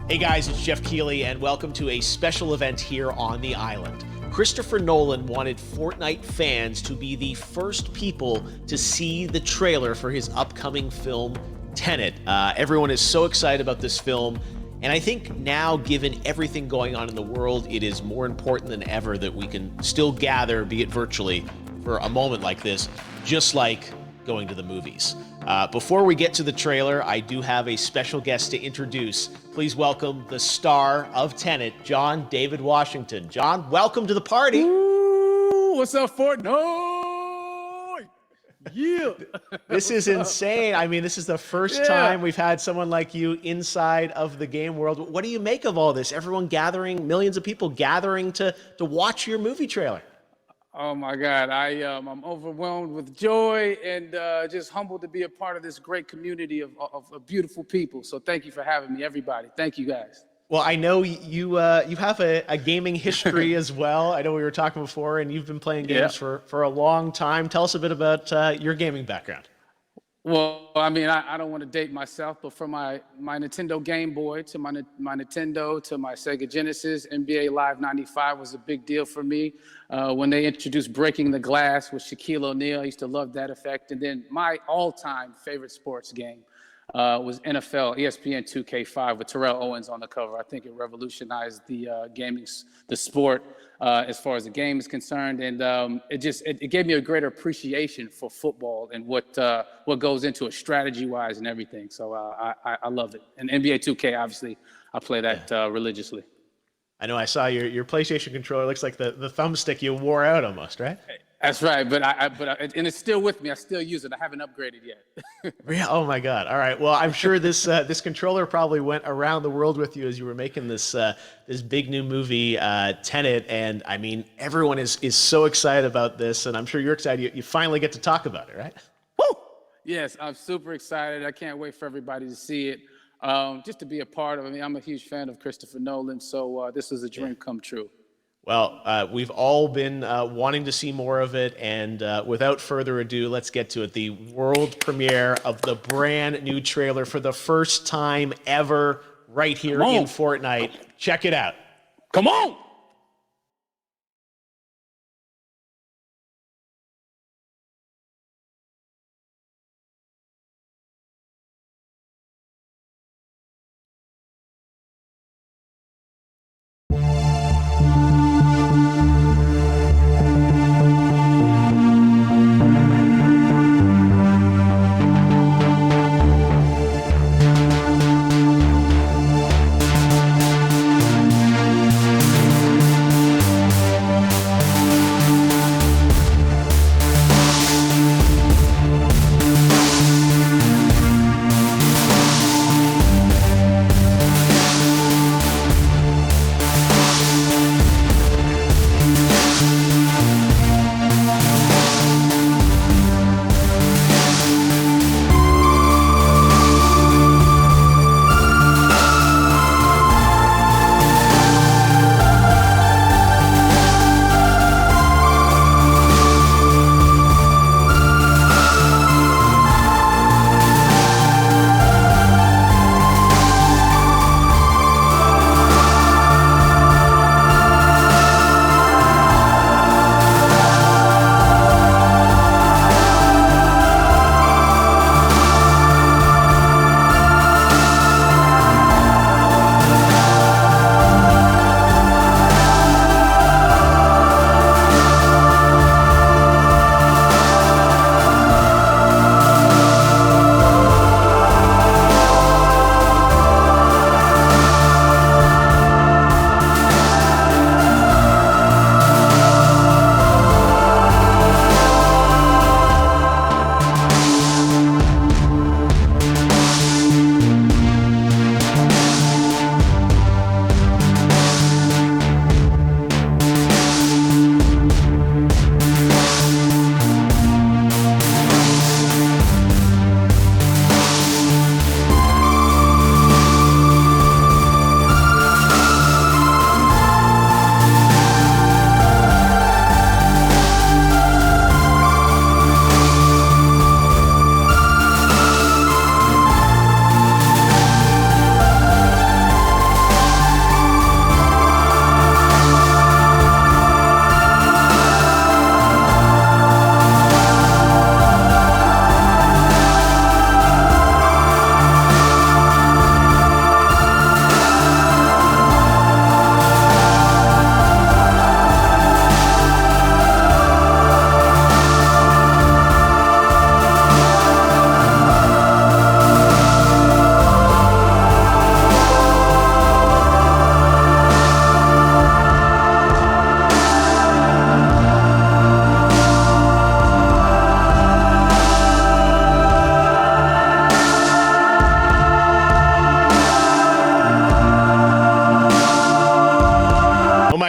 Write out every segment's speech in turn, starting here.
Hey guys, it's Geoff Keighley, and welcome to a special event here on the island. Christopher Nolan wanted Fortnite fans to be the first people to see the trailer for his upcoming film, Tenet. Everyone is so excited about this film, and I think now, given everything going on in the world, it is more important than ever that we can still gather, be it virtually, for a moment like this, just like going to the movies. Before we get to the trailer, I do have a special guest to introduce. Please welcome the star of Tenet, John David Washington. John, welcome to the party. Ooh, what's up, Fortnite? Yeah. This is insane. I mean, this is the first time we've had someone like you inside of the game world. What do you make of all this? Everyone gathering, millions of people gathering to watch your movie trailer. Oh my God, I'm overwhelmed with joy and just humbled to be a part of this great community of beautiful people. So thank you for having me, everybody. Thank you, guys. Well, I know you have a gaming history as well. I know we were talking before, and you've been playing games for a long time. Tell us a bit about your gaming background. Well, I mean, I don't want to date myself, but from my Nintendo Game Boy to my Nintendo to my Sega Genesis, NBA Live 95 was a big deal for me. When they introduced Breaking the Glass with Shaquille O'Neal, I used to love that effect. And then my all-time favorite sports game was NFL ESPN 2K5 with Terrell Owens on the cover. I think it revolutionized the the sport as far as the game is concerned, and it gave me a greater appreciation for football and what goes into it strategy-wise and everything. So I love it. And NBA 2K, obviously, I play that religiously. I know I saw your PlayStation controller. Looks like the thumbstick you wore out almost, right? That's right, but and it's still with me. I still use it. I haven't upgraded yet. Oh my God! All right. Well, I'm sure this controller probably went around the world with you as you were making this big new movie, Tenet. And I mean, everyone is so excited about this, and I'm sure you're excited. You finally get to talk about it, right? Woo! Yes, I'm super excited. I can't wait for everybody to see it. Just to be a part of it. I mean, I'm a huge fan of Christopher Nolan, so this is a dream come true. Well, we've all been wanting to see more of it, and without further ado, let's get to it. The world premiere of the brand new trailer for the first time ever right here in Fortnite. Check it out. Come on!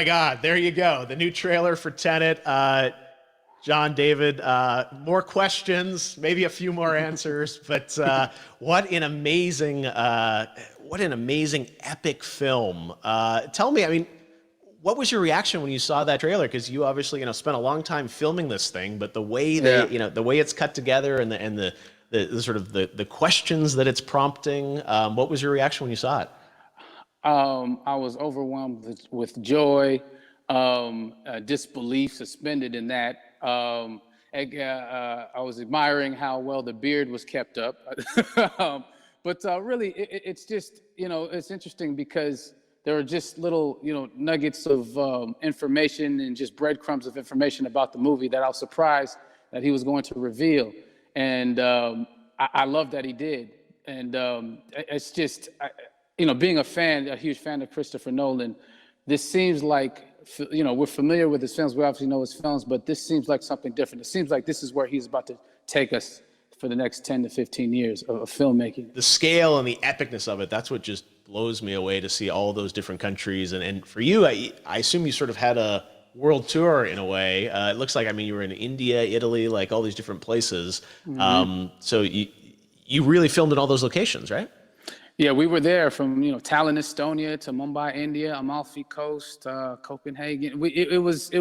God, there you go. The new trailer for Tenet. John, David, more questions, maybe a few more answers, but what an amazing epic film. Tell me, I mean, what was your reaction when you saw that trailer? Because you obviously, spent a long time filming this thing, but the way the way it's cut together and the sort of the questions that it's prompting, what was your reaction when you saw it? I was overwhelmed with joy, disbelief suspended in that. I was admiring how well the beard was kept up. But really, it's just, it's interesting because there are just little, nuggets of information and just breadcrumbs of information about the movie that I was surprised that he was going to reveal. And I love that he did. And it's just, being a huge fan of Christopher Nolan, this seems like, we're familiar with his films. We obviously know his films, but this seems like something different. It seems like this is where he's about to take us for the next 10 to 15 years of filmmaking. The scale and the epicness of it, that's what just blows me away, to see all those different countries. And for you, I assume you sort of had a world tour in a way. It looks like, I mean, you were in India, Italy, like all these different places. Mm-hmm. So you really filmed in all those locations, right? Yeah, we were there from, Tallinn, Estonia to Mumbai, India, Amalfi Coast, Copenhagen. It was,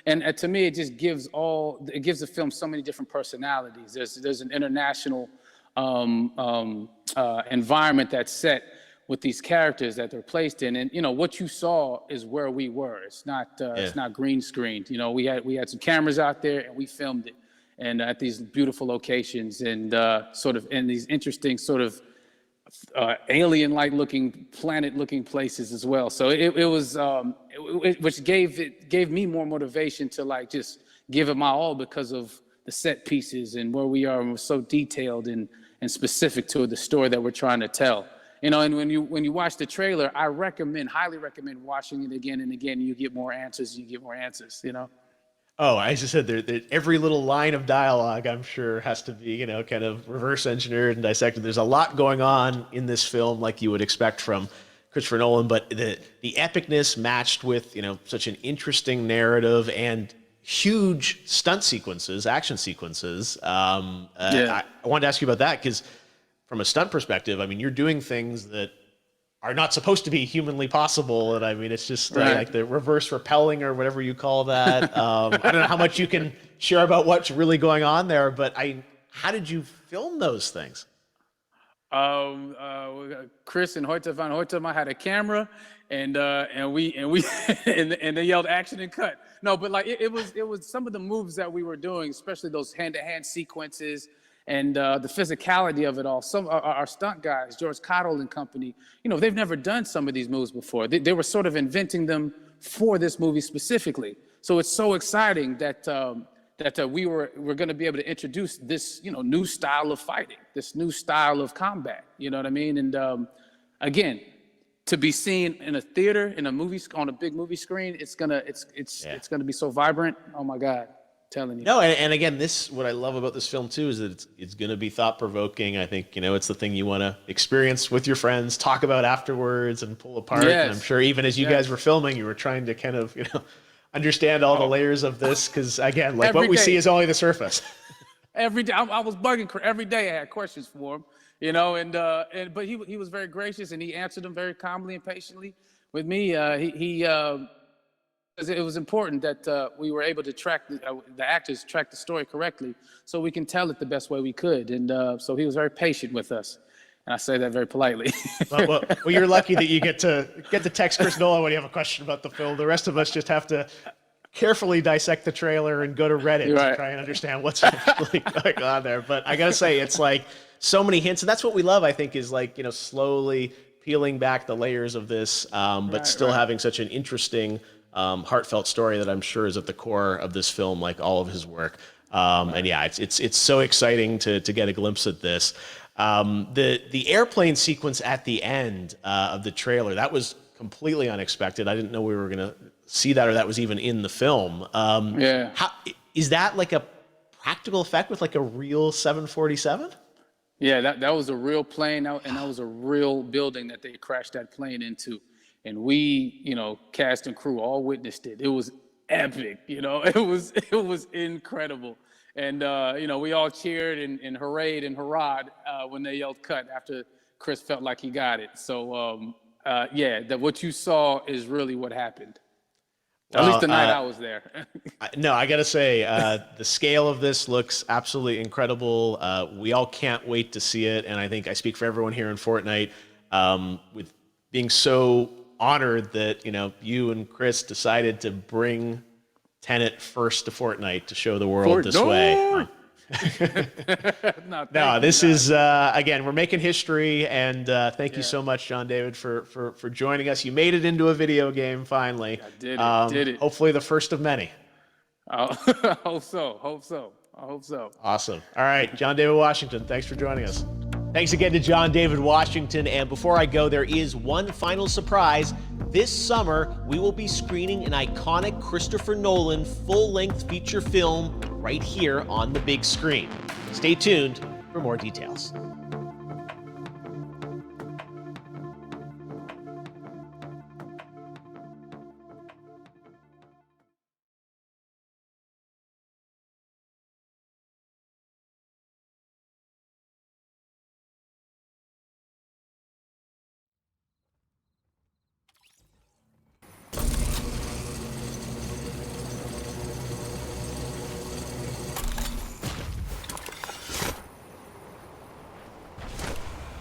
and to me, it just gives the film so many different personalities. There's an international environment that's set with these characters that they're placed in, and what you saw is where we were. It's not green screened. We had some cameras out there and we filmed it, and at these beautiful locations and sort of in these interesting sort of alien-like looking, planet-looking places as well. So it was, which gave me more motivation to like just give it my all because of the set pieces and where we are, and we're so detailed and specific to the story that we're trying to tell. And when you watch the trailer, I highly recommend watching it again and again. You get more answers. Oh, I just said every little line of dialogue, I'm sure, has to be, kind of reverse engineered and dissected. There's a lot going on in this film, like you would expect from Christopher Nolan, but the epicness matched with, such an interesting narrative and huge stunt sequences, action sequences. I wanted to ask you about that because from a stunt perspective, I mean, you're doing things that are not supposed to be humanly possible. And I mean, it's just like the reverse rappelling or whatever you call that. I don't know how much you can share about what's really going on there, but how did you film those things? Chris and Hoyte van Hoytema had a camera and they yelled action and cut. No, but like it was some of the moves that we were doing, especially those hand-to-hand sequences, and the physicality of it all. Some our stunt guys, George Cottle and company, they've never done some of these moves before. They were sort of inventing them for this movie specifically. So it's so exciting that we're going to be able to introduce this, new style of fighting, this new style of combat. You know what I mean? And again, to be seen in a theater, in a movie, on a big movie screen, it's gonna be so vibrant. Oh my God. Telling you. No, and again, what I love about this film too is that it's going to be thought-provoking. I think, it's the thing you want to experience with your friends, talk about afterwards, and pull apart. Yes. And I'm sure even as you guys were filming, you were trying to kind of, understand all the layers of this, because again, like what we see is only the surface. Every day, I was bugging. Every day, I had questions for him, but he was very gracious and he answered them very calmly and patiently with me. It was important that we were able to track the actors track the story correctly, so we can tell it the best way we could. And so he was very patient with us, and I say that very politely. well, you're lucky that you get to text Chris Nolan when you have a question about the film. The rest of us just have to carefully dissect the trailer and go to Reddit to try and understand what's really going on there. But I gotta say, it's like so many hints, and that's what we love. I think is like slowly peeling back the layers of this, but still having such an interesting, heartfelt story that I'm sure is at the core of this film, like all of his work. And yeah, it's so exciting to get a glimpse at this. The airplane sequence at the end of the trailer, that was completely unexpected. I didn't know we were gonna see that, or that was even in the film. Is that like a practical effect with like a real 747? Yeah, that was a real plane, and that was a real building that they crashed that plane into. and we, cast and crew all witnessed it. It was epic, it was incredible. And, we all cheered and hoorayed and hurrahed when they yelled cut after Chris felt like he got it. So, that what you saw is really what happened. At least the night I was there. No, I got to say, the scale of this looks absolutely incredible. We all can't wait to see it. And I think I speak for everyone here in Fortnite with being so honored that, you and Chris decided to bring Tenet first to Fortnite to show the world this way. No, this is, again, we're making history, and thank you so much, John David, for joining us. You made it into a video game, finally. I did it. Hopefully the first of many. I hope so. Awesome. All right, John David Washington, thanks for joining us. Thanks again to John David Washington, and before I go, there is one final surprise. This summer, we will be screening an iconic Christopher Nolan full-length feature film right here on the big screen. Stay tuned for more details.